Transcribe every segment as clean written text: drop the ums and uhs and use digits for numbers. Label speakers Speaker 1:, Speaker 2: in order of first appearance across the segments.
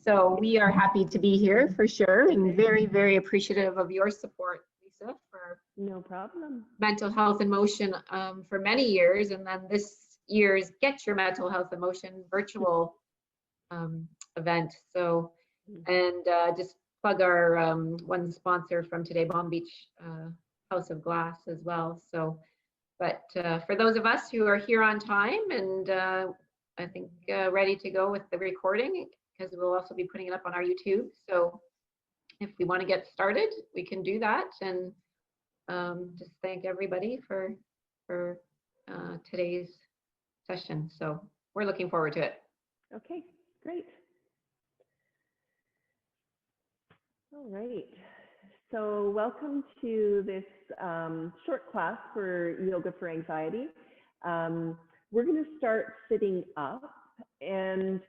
Speaker 1: So we are happy to be here for sure, and very, very appreciative of your support, Lisa, for
Speaker 2: No problem.
Speaker 1: mental health and motion for many years, and then this year's Get Your Mental Health and Motion virtual event. So, and just plug our one sponsor from today, Palm Beach House of Glass as well. So, but for those of us who are here on time and I think ready to go with the recording, because we'll also be putting it up on our YouTube. So if we want to get started, we can do that. And just thank everybody for today's session. So we're looking forward to it.
Speaker 2: Okay, great. All right. So welcome to this short class for Yoga for Anxiety. We're going to start sitting up, and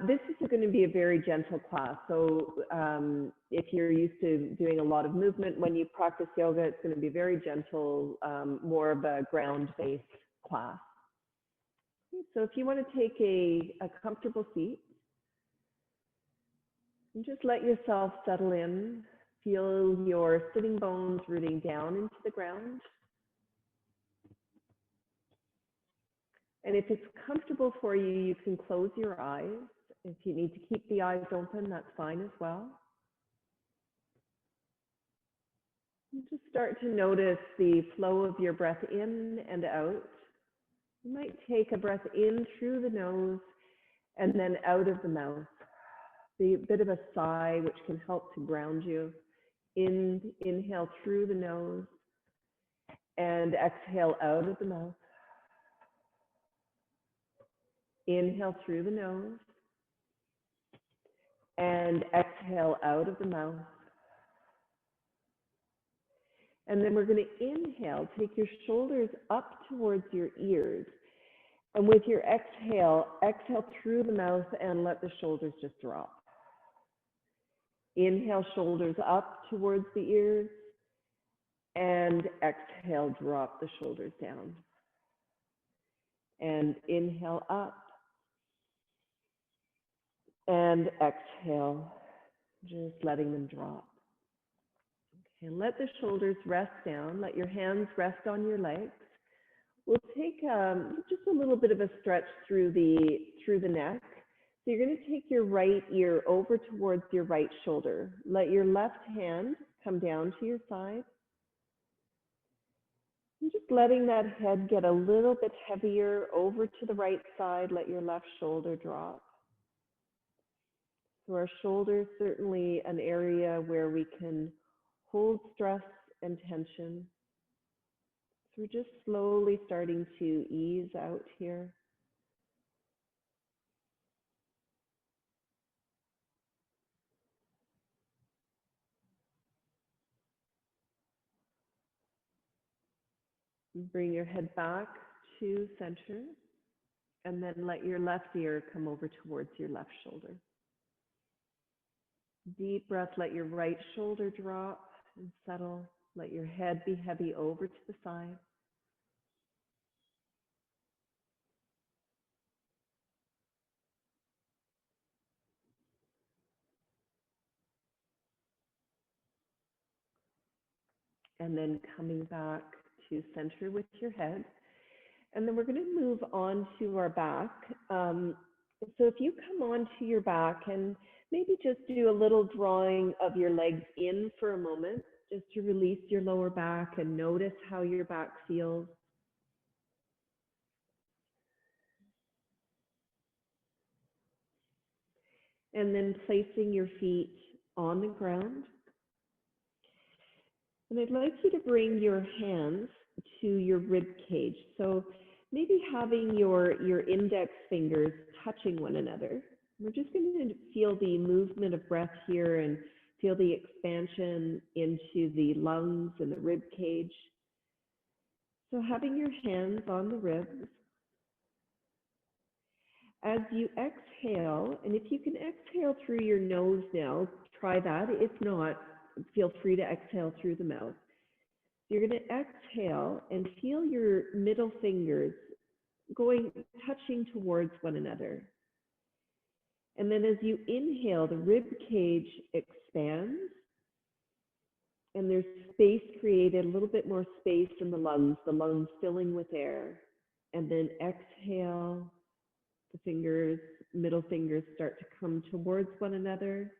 Speaker 2: this is going to be a very gentle class. So if you're used to doing a lot of movement when you practice yoga, it's going to be very gentle, more of a ground-based class. So if you want to take a comfortable seat, and just let yourself settle in. Feel your sitting bones rooting down into the ground. And if it's comfortable for you, you can close your eyes. If you need to keep the eyes open, that's fine as well. And just start to notice the flow of your breath in and out. You might take a breath in through the nose and then out of the mouth. A bit of a sigh, which can help to ground you. Inhale through the nose and exhale out of the mouth. Inhale through the nose and exhale out of the mouth. And then we're going to inhale, take your shoulders up towards your ears. And with your exhale, exhale through the mouth and let the shoulders just drop. Inhale, shoulders up towards the ears, and exhale, drop the shoulders down. And inhale up, and exhale, just letting them drop. Okay, let the shoulders rest down. Let your hands rest on your legs. We'll take just a little bit of a stretch through the neck. So you're going to take your right ear over towards your right shoulder. Let your left hand come down to your side. And just letting that head get a little bit heavier over to the right side. Let your left shoulder drop. So our shoulder is certainly an area where we can hold stress and tension. So we're just slowly starting to ease out here. Bring your head back to center, and then let your left ear come over towards your left shoulder. Deep breath, let your right shoulder drop and settle. Let your head be heavy over to the side. And then coming back to center with your head. And then we're going to move on to our back. So if you come onto your back and maybe just do a little drawing of your legs in for a moment, just to release your lower back and notice how your back feels. And then placing your feet on the ground. And I'd like you to bring your hands to your rib cage. So maybe having your index fingers touching one another. We're just going to feel the movement of breath here and feel the expansion into the lungs and the rib cage. So having your hands on the ribs. As you exhale, and if you can exhale through your nose now, try that. If not, feel free to exhale through the mouth. You're going to exhale and feel your middle fingers touching towards one another. And then as you inhale, the rib cage expands and there's space created, a little bit more space in the lungs filling with air. And then exhale, the fingers, middle fingers start to come towards one another.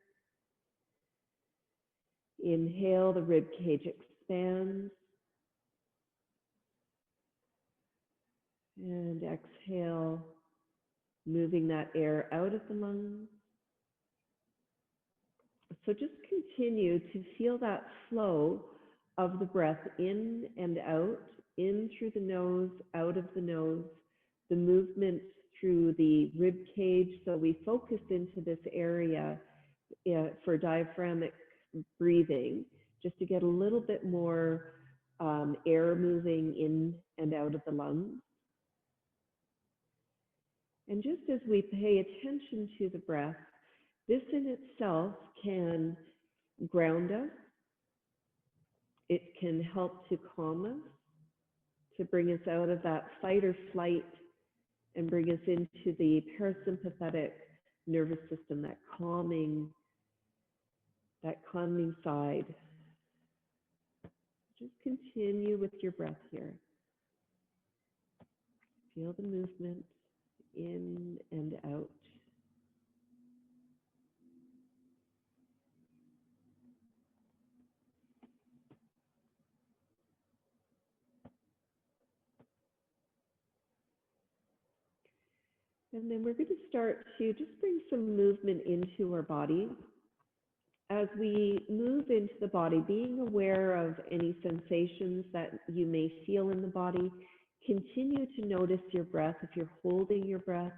Speaker 2: Inhale, the rib cage expands. And exhale, moving that air out of the lungs. So just continue to feel that flow of the breath in and out, in through the nose, out of the nose, the movement through the rib cage. So we focus into this area for diaphragmatic breathing, just to get a little bit more air moving in and out of the lungs. And just as we pay attention to the breath, this in itself can ground us. It can help to calm us, to bring us out of that fight or flight and bring us into the parasympathetic nervous system, that calming side. Just continue with your breath here. Feel the movement in and out. And then we're going to start to just bring some movement into our body. As we move into the body, being aware of any sensations that you may feel in the body, continue to notice your breath. If you're holding your breath,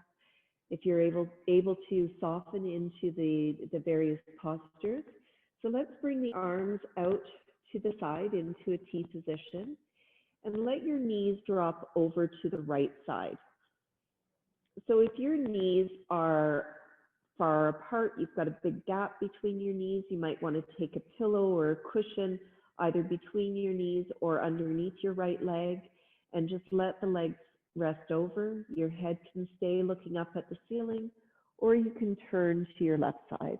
Speaker 2: if you're able to soften into the various postures. So let's bring the arms out to the side into a T position and let your knees drop over to the right side. So if your knees are far apart, you've got a big gap between your knees, you might want to take a pillow or a cushion either between your knees or underneath your right leg and just let the legs rest over. Your head can stay looking up at the ceiling, or you can turn to your left side.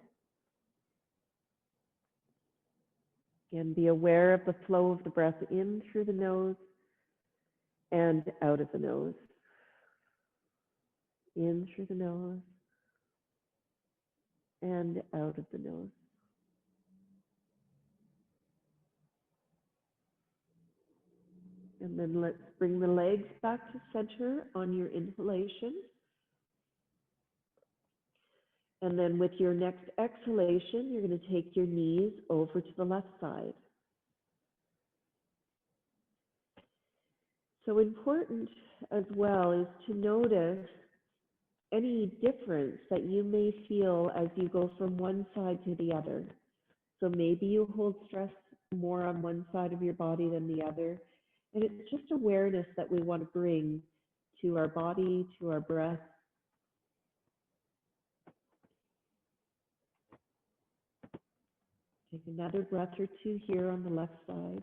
Speaker 2: Again, be aware of the flow of the breath in through the nose and out of the nose. In through the nose and out of the nose. And then let's bring the legs back to center on your inhalation. And then with your next exhalation, you're going to take your knees over to the left side. So important as well is to notice any difference that you may feel as you go from one side to the other. So maybe you hold stress more on one side of your body than the other. And it's just awareness that we want to bring to our body, to our breath. Take another breath or two here on the left side.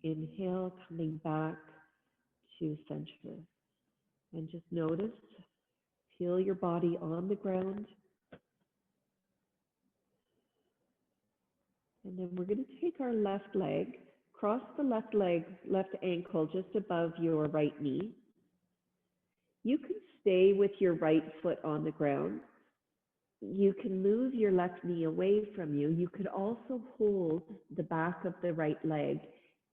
Speaker 2: Inhale, coming back to center. And just notice, feel your body on the ground. And then we're going to take our left leg, cross the left leg, left ankle just above your right knee. You can stay with your right foot on the ground. You can move your left knee away from you. You could also hold the back of the right leg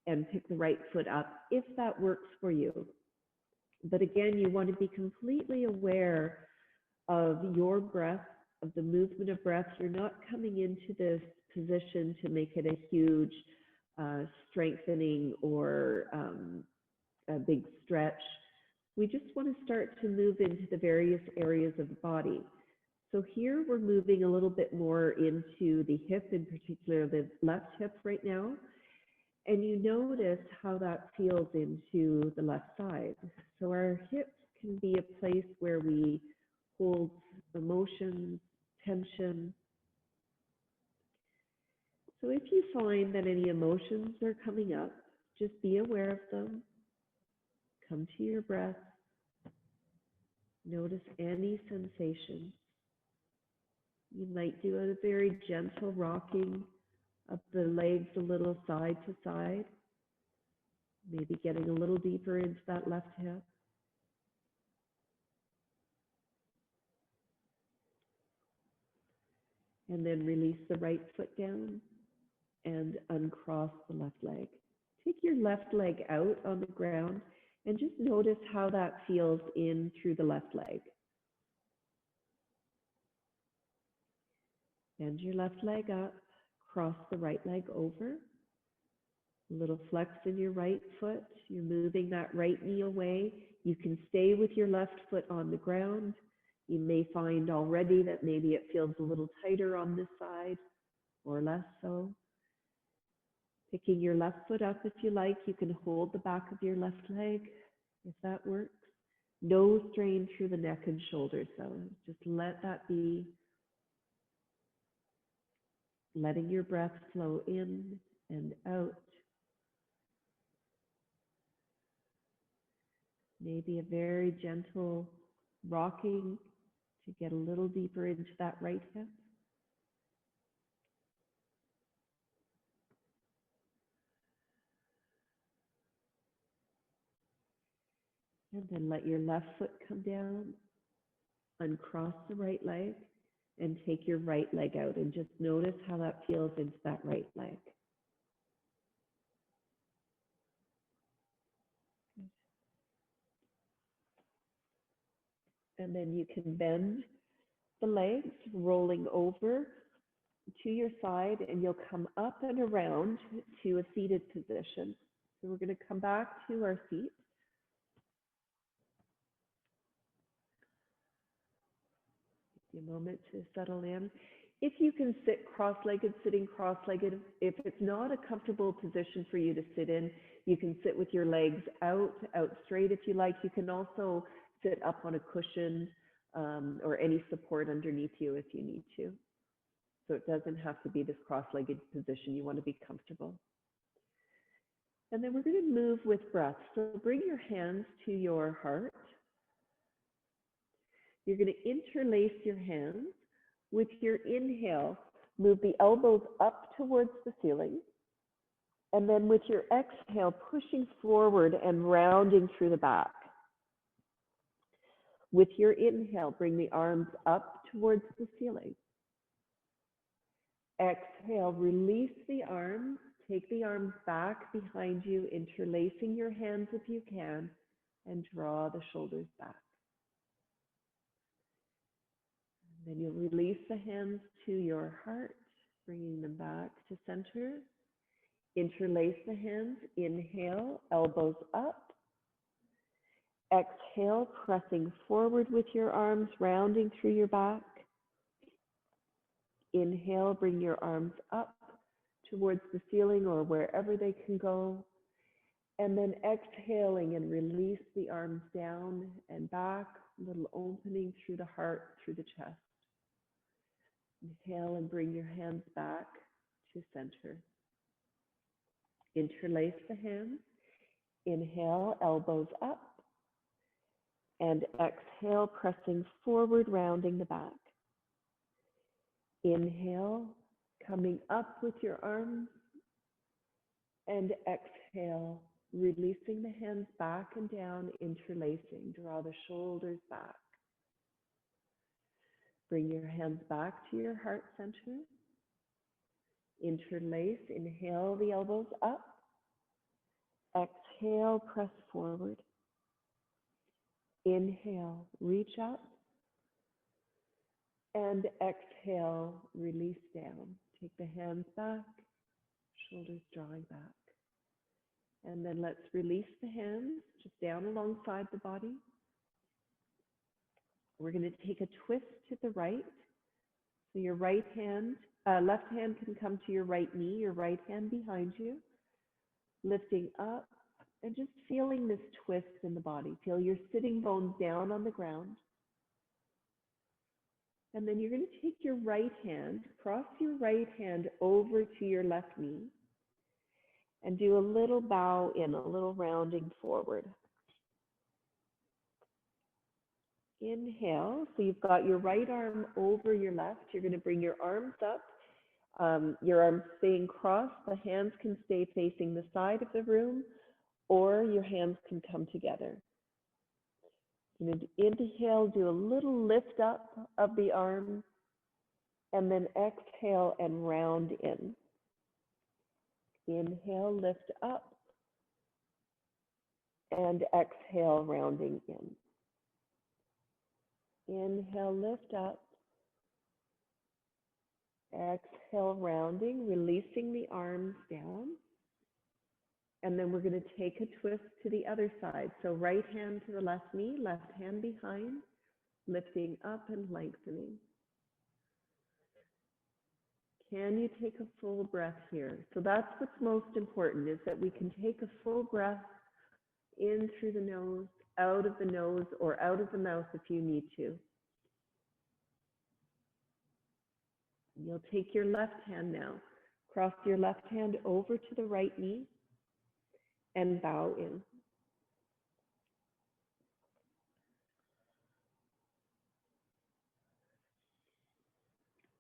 Speaker 2: and pick the right foot up if that works for you. But again, you want to be completely aware of your breath, of the movement of breath. You're not coming into this position to make it a huge strengthening or a big stretch. We just want to start to move into the various areas of the body. So here we're moving a little bit more into the hip, in particular the left hip right now. And you notice how that feels into the left side. So our hips can be a place where we hold emotions, tension. So if you find that any emotions are coming up, Just be aware of them. Come to your breath. Notice any sensation. You might do a very gentle rocking of the legs a little side to side, maybe getting a little deeper into that left hip. And then release the right foot down and uncross the left leg. Take your left leg out on the ground and just notice how that feels in through the left leg. Bend your left leg up, cross the right leg over. A little flex in your right foot. You're moving that right knee away. You can stay with your left foot on the ground. You may find already that maybe it feels a little tighter on this side or less so. Picking your left foot up if you like. You can hold the back of your left leg if that works. No strain through the neck and shoulders though. Just let that be. Letting your breath flow in and out. Maybe a very gentle rocking to get a little deeper into that right hip. And then let your left foot come down, uncross the right leg, and take your right leg out. And just notice how that feels into that right leg. And then you can bend the legs, rolling over to your side, and you'll come up and around to a seated position. So we're going to come back to our feet. Take a moment to settle in. If you can sit cross-legged, sitting cross-legged, if it's not a comfortable position for you to sit in, you can sit with your legs out straight if you like. You can also sit up on a cushion or any support underneath you if you need to. So it doesn't have to be this cross-legged position. You want to be comfortable. And then we're going to move with breath. So bring your hands to your heart. You're going to interlace your hands. With your inhale, move the elbows up towards the ceiling. And then with your exhale, pushing forward and rounding through the back. With your inhale, bring the arms up towards the ceiling. Exhale, release the arms. Take the arms back behind you, interlacing your hands if you can, and draw the shoulders back. Then you'll release the hands to your heart, bringing them back to center. Interlace the hands. Inhale, elbows up. Exhale, pressing forward with your arms, rounding through your back. Inhale, bring your arms up towards the ceiling or wherever they can go. And then exhaling and release the arms down and back, a little opening through the heart, through the chest. Inhale and bring your hands back to center. Interlace the hands. Inhale, elbows up. And exhale, pressing forward, rounding the back. Inhale, coming up with your arms. And exhale, releasing the hands back and down, interlacing. Draw the shoulders back. Bring your hands back to your heart center. Interlace. Inhale, the elbows up. Exhale, press forward. Inhale, reach up. And exhale, release down. Take the hands back, shoulders drawing back. And then let's release the hands just down alongside the body. We're going to take a twist to the right. So your right hand, left hand can come to your right knee, your right hand behind you. Lifting up and just feeling this twist in the body. Feel your sitting bones down on the ground. And then you're going to take your right hand, cross your right hand over to your left knee. And do a little bow in, a little rounding forward. Inhale, so you've got your right arm over your left. You're going to bring your arms up. Your arms staying crossed. The hands can stay facing the side of the room, or your hands can come together. You're going to inhale, do a little lift up of the arms, and then exhale and round in. Inhale, lift up, and exhale, rounding in. Inhale, lift up. Exhale, rounding, releasing the arms down. And then we're going to take a twist to the other side. So right hand to the left knee, left hand behind, lifting up and lengthening. Can you take a full breath here? So that's what's most important, is that we can take a full breath in through the nose, out of the nose, or out of the mouth if you need to. You'll take your left hand now. Cross your left hand over to the right knee and bow in.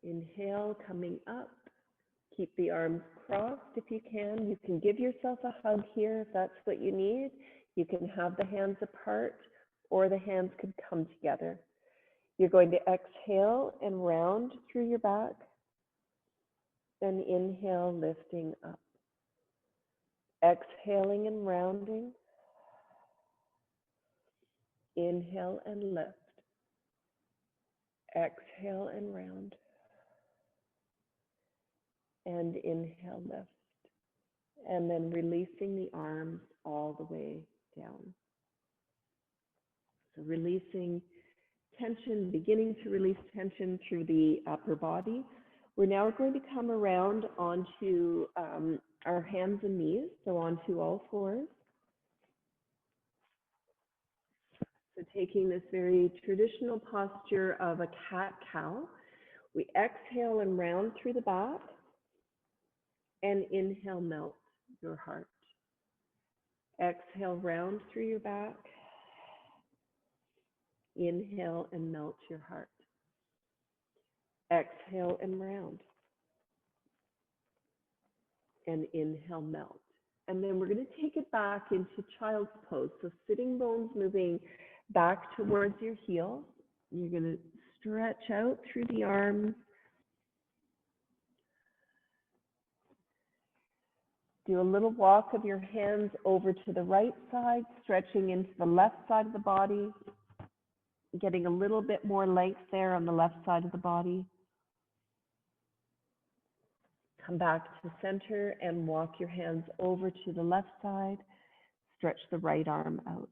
Speaker 2: Inhale, coming up. Keep the arms crossed if you can. You can give yourself a hug here if that's what you need. You can have the hands apart, or the hands could come together. You're going to exhale and round through your back. Then inhale, lifting up. Exhaling and rounding. Inhale and lift. Exhale and round. And inhale, lift. And then releasing the arms all the way down. So releasing tension, beginning to release tension through the upper body. We're now going to come around onto our hands and knees, so onto all fours. So taking this very traditional posture of a cat-cow, we exhale and round through the back, and inhale, melt your heart. Exhale, round through your back. Inhale and melt your heart. Exhale and round. And inhale, melt. And then we're going to take it back into child's pose. So sitting bones moving back towards your heels. You're going to stretch out through the arms. Do a little walk of your hands over to the right side, stretching into the left side of the body, getting a little bit more length there on the left side of the body. Come back to center and walk your hands over to the left side. Stretch the right arm out.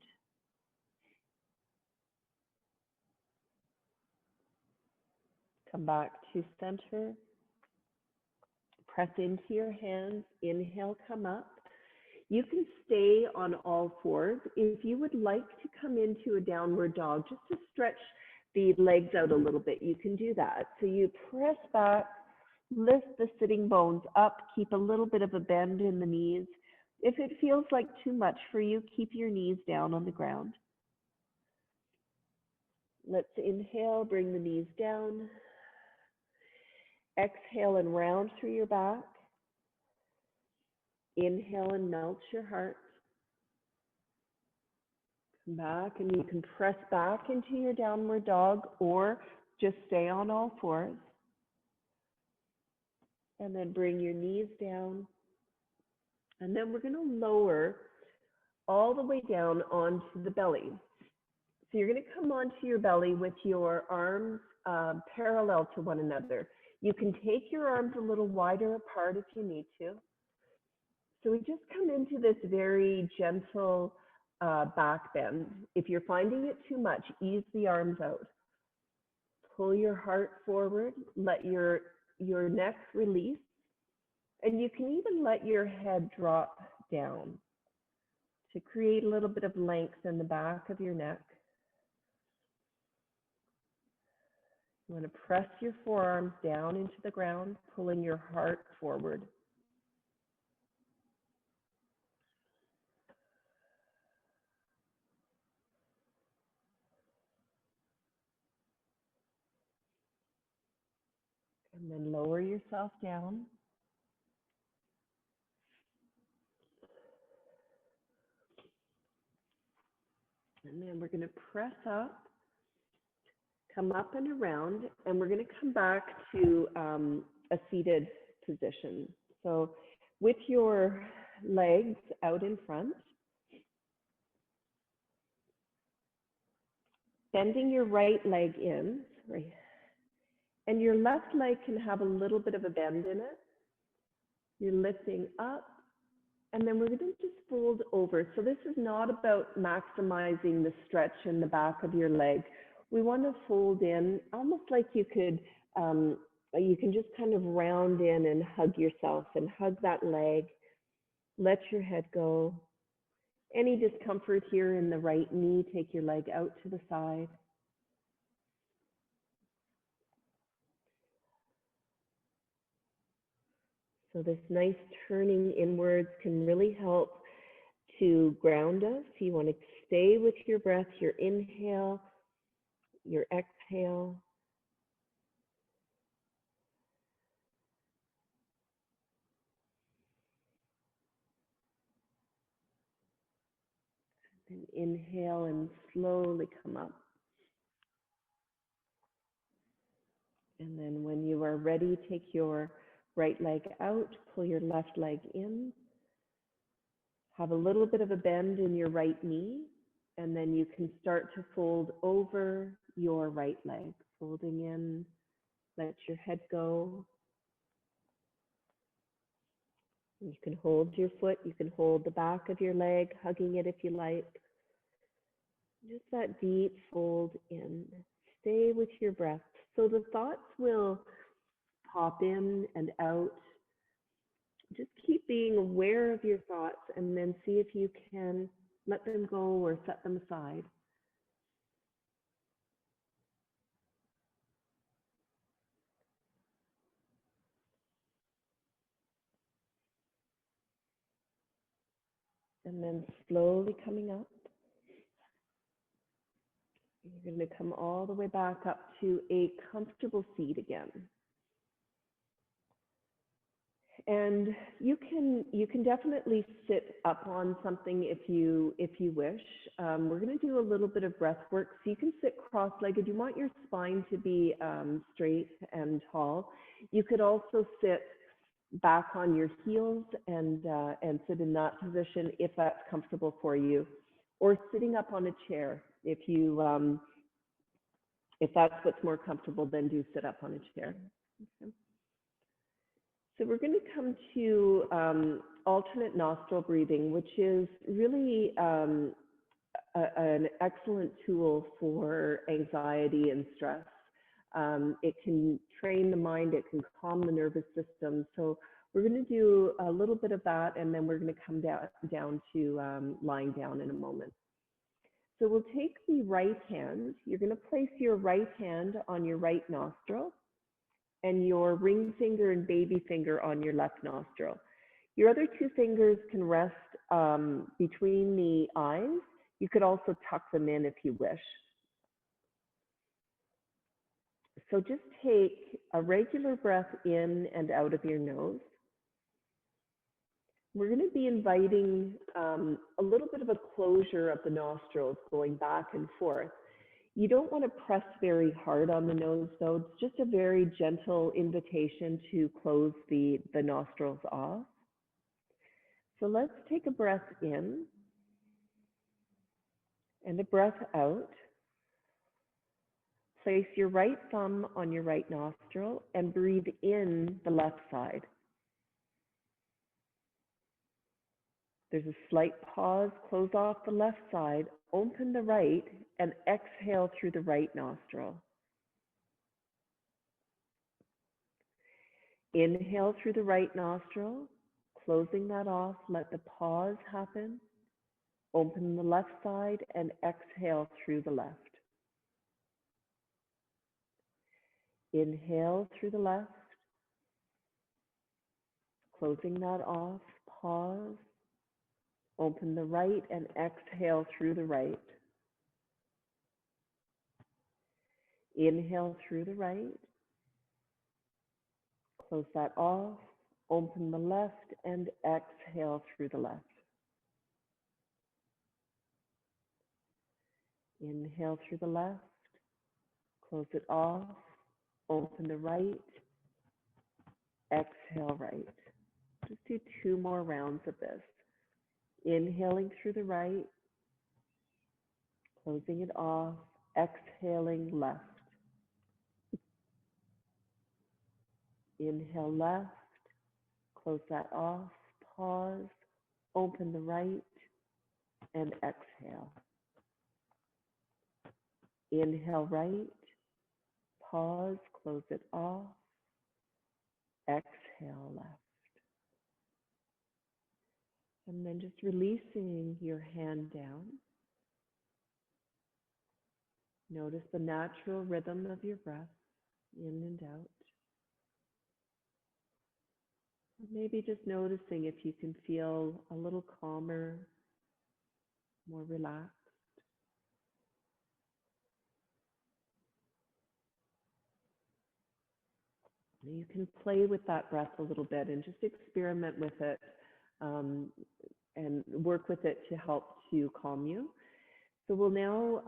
Speaker 2: Come back to center. Press into your hands. Inhale, come up. You can stay on all fours. If you would like to come into a downward dog, just to stretch the legs out a little bit, you can do that. So you press back, lift the sitting bones up, keep a little bit of a bend in the knees. If it feels like too much for you, keep your knees down on the ground. Let's inhale, bring the knees down. Exhale and round through your back. Inhale and melt your heart. Come back, and you can press back into your downward dog or just stay on all fours. And then bring your knees down. And then we're going to lower all the way down onto the belly. So you're going to come onto your belly with your arms parallel to one another. You can take your arms a little wider apart if you need to. So we just come into this very gentle back bend. If you're finding it too much, ease the arms out. Pull your heart forward, let your neck release, and you can even let your head drop down to create a little bit of length in the back of your neck. You want to press your forearms down into the ground, pulling your heart forward. And then lower yourself down. And then we're going to press up, come up and around, and we're going to come back to a seated position. So with your legs out in front, bending your right leg in, sorry, and your left leg can have a little bit of a bend in it. You're lifting up, and then we're going to just fold over. So this is not about maximizing the stretch in the back of your leg. We want to fold in, almost like you can just kind of round in and hug yourself and hug that leg. Let your head go. Any discomfort here in the right knee, take your leg out to the side. So this nice turning inwards can really help to ground us. You want to stay with your breath, your inhale, your exhale. And inhale and slowly come up. And then when you are ready, take your right leg out, pull your left leg in. Have a little bit of a bend in your right knee, and then you can start to fold over your right leg. Folding in, let your head go. You can hold your foot, you can hold the back of your leg, hugging it if you like. Just that deep fold in. Stay with your breath. So the thoughts will pop in and out. Just keep being aware of your thoughts and then see if you can let them go or set them aside. And then slowly coming up. You're going to come all the way back up to a comfortable seat again. And you can definitely sit up on something if you wish. We're going to do a little bit of breath work. So you can sit cross-legged. You want your spine to be straight and tall. You could also sit back on your heels and sit in that position if that's comfortable for you, or sitting up on a chair if that's what's more comfortable. Then do sit up on a chair. Okay. So we're going to come to alternate nostril breathing, which is really an excellent tool for anxiety and stress. It can train the mind, it can calm the nervous system. So we're going to do a little bit of that, and then we're going to come down to lying down in a moment. So we'll take the right hand. You're going to place your right hand on your right nostril, and your ring finger and baby finger on your left nostril. Your other two fingers can rest between the eyes. You could also tuck them in if you wish. So just take a regular breath in and out of your nose. We're going to be inviting a little bit of a closure of the nostrils, going back and forth. You don't want to press very hard on the nose, though. It's just a very gentle invitation to close the nostrils off. So let's take a breath in and a breath out. Place your right thumb on your right nostril and breathe in the left side. There's a slight pause, close off the left side, open the right, and exhale through the right nostril. Inhale through the right nostril, closing that off, let the pause happen. Open the left side and exhale through the left. Inhale through the left, closing that off, pause. Open the right and exhale through the right. Inhale through the right. Close that off. Open the left and exhale through the left. Inhale through the left. Close it off. Open the right. Exhale right. Just do 2 more rounds of this. Inhaling through the right. Closing it off. Exhaling left. Inhale left. Close that off. Pause. Open the right. And exhale. Inhale right. Pause. Close it off. Exhale left. And then just releasing your hand down. Notice the natural rhythm of your breath, in and out. Maybe just noticing if you can feel a little calmer, more relaxed. You can play with that breath a little bit and just experiment with it and work with it to help to calm you. So we'll now,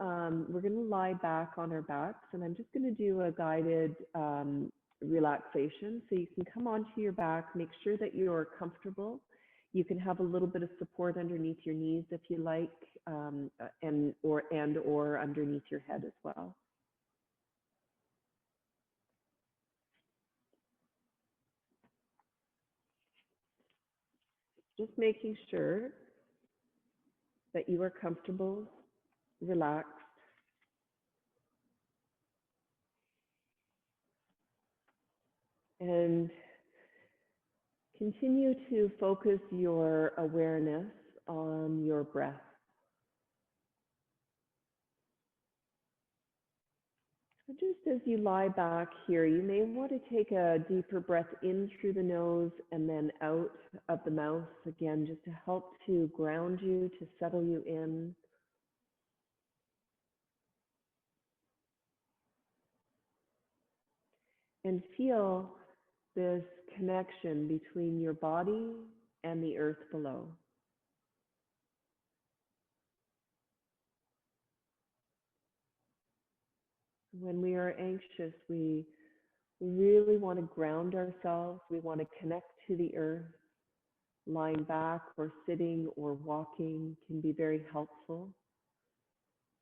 Speaker 2: we're going to lie back on our backs, and I'm just going to do a guided relaxation. So you can come onto your back, make sure that you're comfortable. You can have a little bit of support underneath your knees if you like, and or underneath your head as well. Just making sure that you are comfortable, relaxed. And continue to focus your awareness on your breath. So just as you lie back here, you may want to take a deeper breath in through the nose and then out of the mouth, again, just to help to ground you, to settle you in. And feel this connection between your body and the earth below. When we are anxious, we really want to ground ourselves. We want to connect to the earth. Lying back or sitting or walking can be very helpful.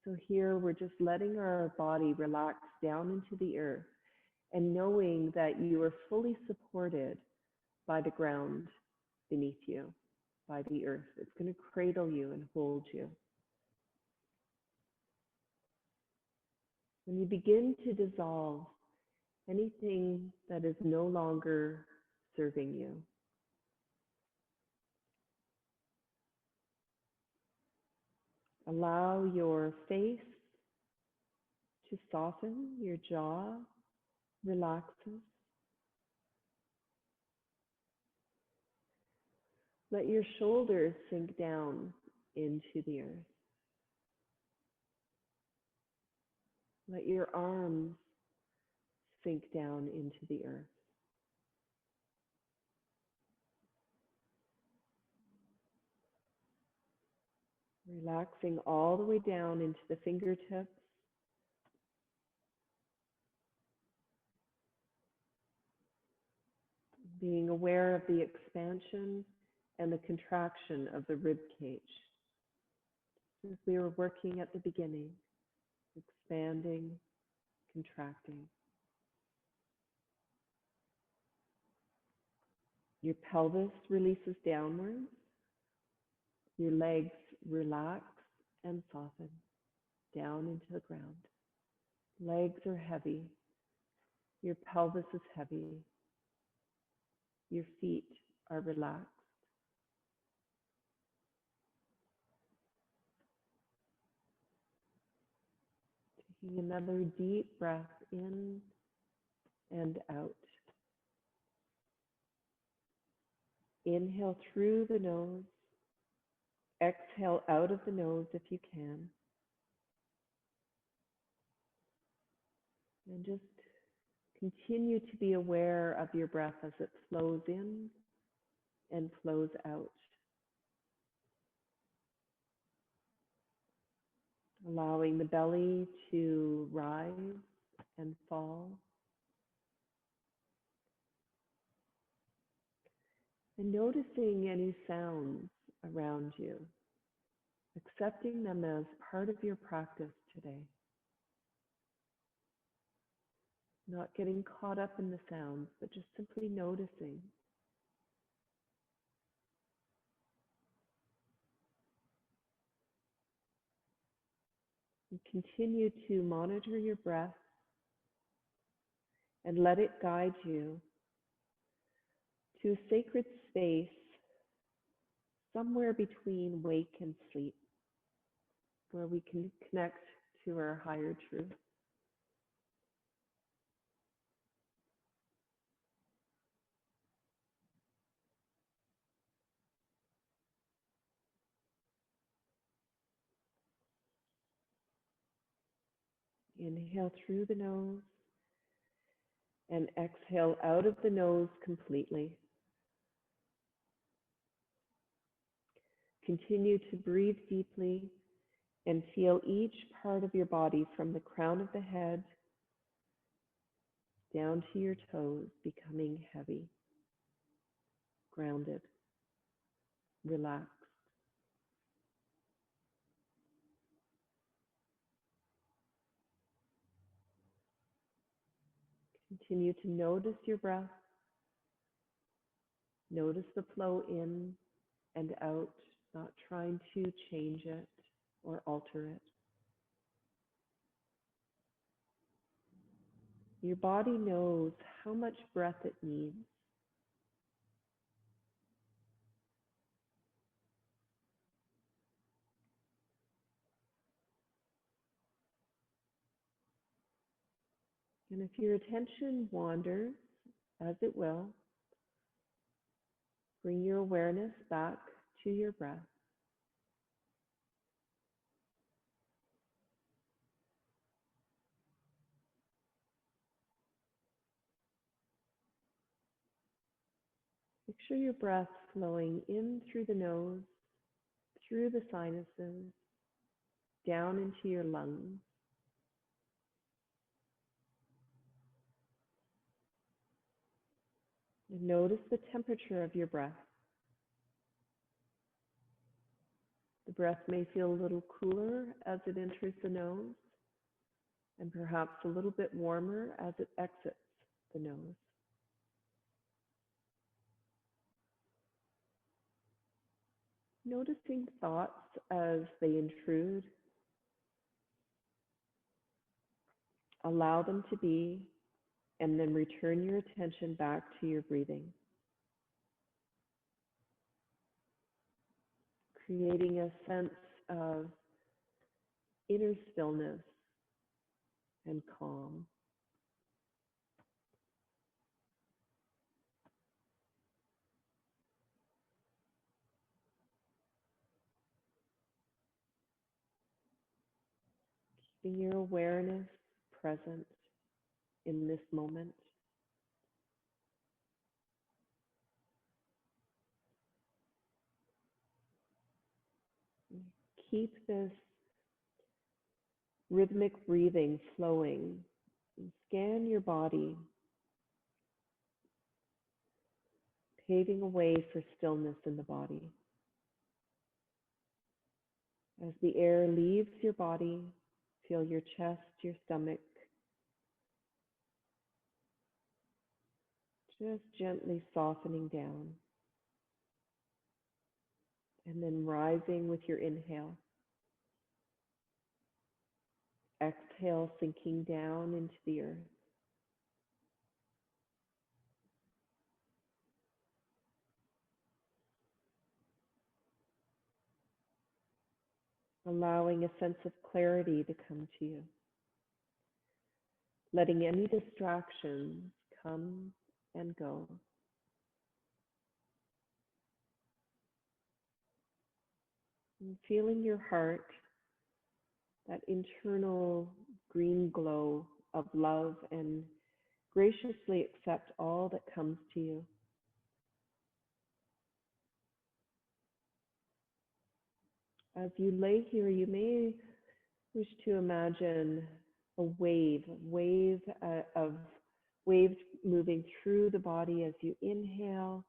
Speaker 2: So here we're just letting our body relax down into the earth and knowing that you are fully supported by the ground beneath you, by the earth. It's going to cradle you and hold you. When you begin to dissolve anything that is no longer serving you, allow your face to soften, your jaw relaxes. Let your shoulders sink down into the earth. Let your arms sink down into the earth. Relaxing all the way down into the fingertips. Being aware of the expansion and the contraction of the rib cage. As we were working at the beginning, expanding, contracting. Your pelvis releases downwards. Your legs relax and soften down into the ground. Legs are heavy. Your pelvis is heavy. Your feet are relaxed. Taking another deep breath in and out. Inhale through the nose. Exhale out of the nose if you can. And just Continue to be aware of your breath as it flows in and flows out. Allowing the belly to rise and fall. And noticing any sounds around you, accepting them as part of your practice today. Not getting caught up in the sounds, but just simply noticing. And continue to monitor your breath and let it guide you to a sacred space somewhere between wake and sleep, where we can connect to our higher truth. Inhale through the nose and exhale out of the nose completely. Continue to breathe deeply and feel each part of your body from the crown of the head down to your toes becoming heavy, grounded, relaxed. Continue to notice your breath. Notice the flow in and out, not trying to change it or alter it. Your body knows how much breath it needs. And if your attention wanders, as it will, bring your awareness back to your breath. Picture your breath flowing in through the nose, through the sinuses, down into your lungs. And notice the temperature of your breath. The breath may feel a little cooler as it enters the nose, and perhaps a little bit warmer as it exits the nose. Noticing thoughts as they intrude. Allow them to be, and then return your attention back to your breathing. Creating a sense of inner stillness and calm. Keeping your awareness present in this moment. Keep this rhythmic breathing flowing. And scan your body, paving a way for stillness in the body. As the air leaves your body, feel your chest, your stomach, just gently softening down. And then rising with your inhale. Exhale, sinking down into the earth. Allowing a sense of clarity to come to you. Letting any distractions come and go. And feeling your heart, that internal green glow of love and Graciously accept all that comes to you. As you lay here, you may wish to imagine a wave of waves moving through the body as you inhale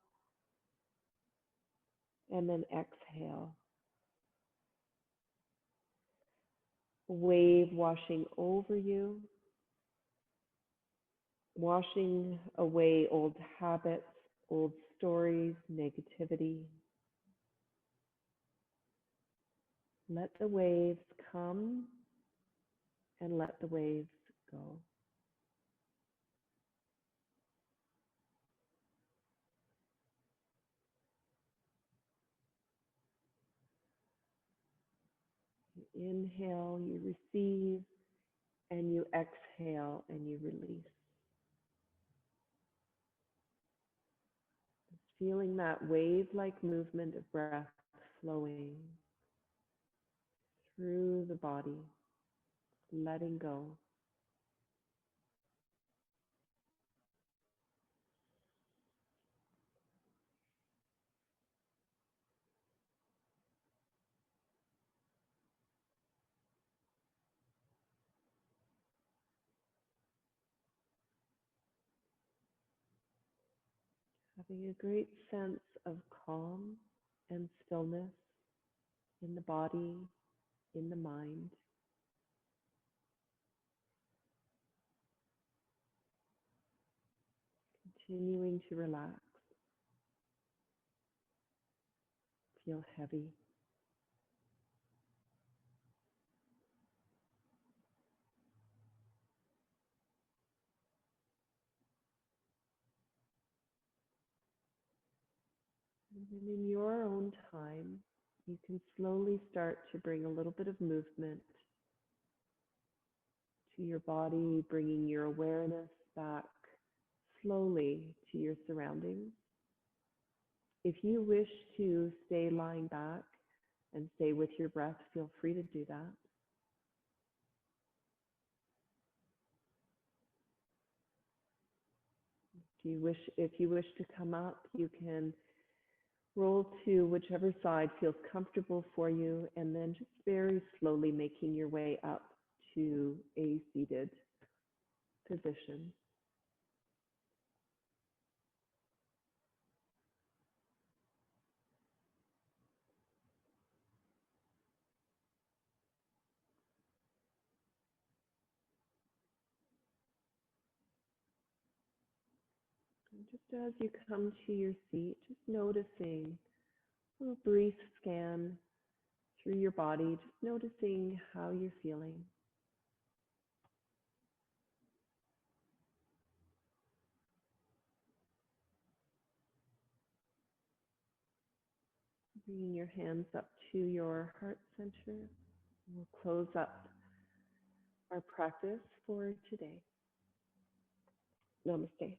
Speaker 2: and then exhale. A wave washing over you, washing away old habits, old stories, negativity. Let the waves come and let the waves go. You inhale, you receive, and you exhale and you release. Feeling that wave-like movement of breath flowing through the body, letting go. Having a great sense of calm and stillness in the body, in the mind. Continuing to relax. Feel heavy. And then in your own time, you can slowly start to bring a little bit of movement to your body, bringing your awareness back slowly to your surroundings. If you wish to stay lying back and stay with your breath, feel free to do that. If you wish to come up, you can roll to whichever side feels comfortable for you, and then just very slowly making your way up to a seated position. And just as you come to your seat, just noticing a little brief scan through your body, just noticing how you're feeling. Bringing your hands up to your heart center. We'll close up our practice for today. Namaste.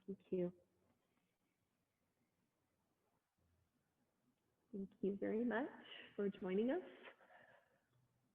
Speaker 2: Thank you. Thank you very much for joining us.